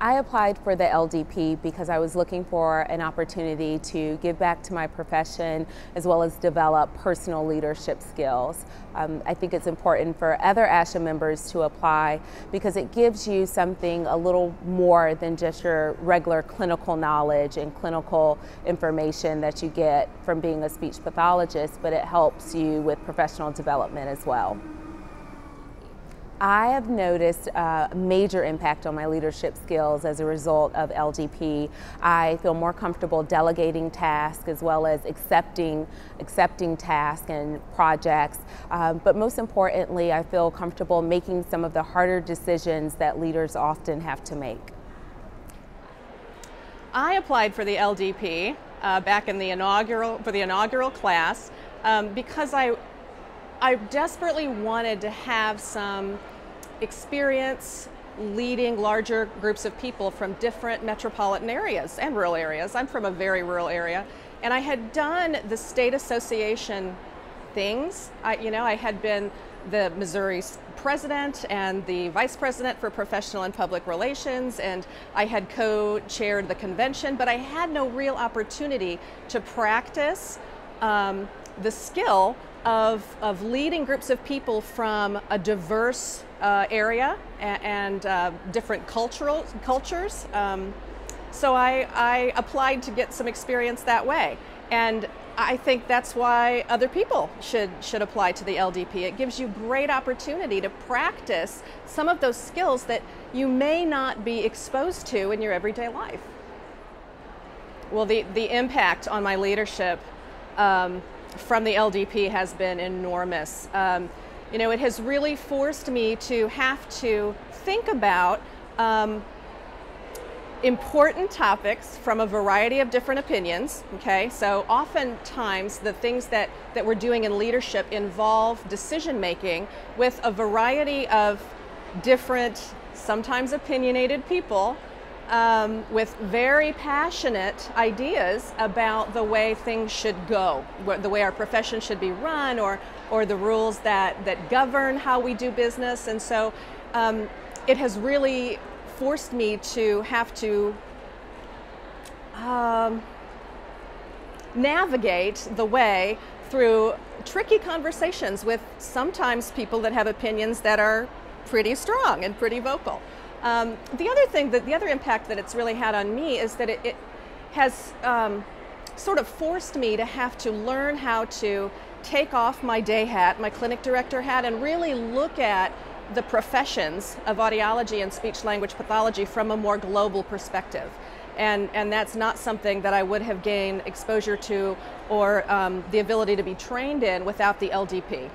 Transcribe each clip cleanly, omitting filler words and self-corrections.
I applied for the LDP because I was looking for an opportunity to give back to my profession as well as develop personal leadership skills. I think it's important for other ASHA members to apply because it gives you something a little more than just your regular clinical knowledge and clinical information that you get from being a speech pathologist, but it helps you with professional development as well. I have noticed a major impact on my leadership skills as a result of LDP. I feel more comfortable delegating tasks as well as accepting tasks and projects. But most importantly, I feel comfortable making some of the harder decisions that leaders often have to make. I applied for the LDP back in the inaugural class because I desperately wanted to have some experience leading larger groups of people from different metropolitan areas and rural areas. I'm from a very rural area, and I had done the state association things. I had been the Missouri's president and the vice president for professional and public relations, and I had co-chaired the convention, but I had no real opportunity to practice the skill of leading groups of people from a diverse area and different cultures. So I applied to get some experience that way. And I think that's why other people should apply to the LDP. It gives you great opportunity to practice some of those skills that you may not be exposed to in your everyday life. Well, the impact on my leadership from the LDP has been enormous. It has really forced me to have to think about important topics from a variety of different opinions. Okay, so oftentimes the things that we're doing in leadership involve decision making with a variety of different, sometimes opinionated people with very passionate ideas about the way things should go, the way our profession should be run, or the rules that govern how we do business. And so it has really forced me to have to navigate the way through tricky conversations with sometimes people that have opinions that are pretty strong and pretty vocal. The other impact that it's really had on me is that it has sort of forced me to have to learn how to take off my day hat, my clinic director hat, and really look at the professions of audiology and speech-language pathology from a more global perspective. And that's not something that I would have gained exposure to or the ability to be trained in without the LDP.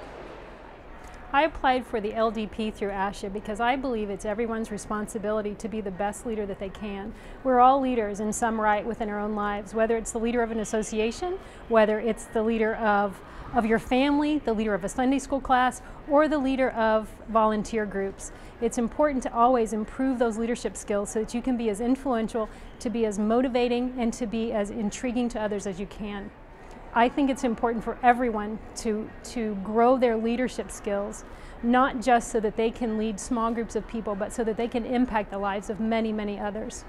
I applied for the LDP through ASHA because I believe it's everyone's responsibility to be the best leader that they can. We're all leaders in some right within our own lives, whether it's the leader of an association, whether it's the leader of your family, the leader of a Sunday school class, or the leader of volunteer groups. It's important to always improve those leadership skills so that you can be as influential, to be as motivating, and to be as intriguing to others as you can. I think it's important for everyone to grow their leadership skills, not just so that they can lead small groups of people, but so that they can impact the lives of many, many others.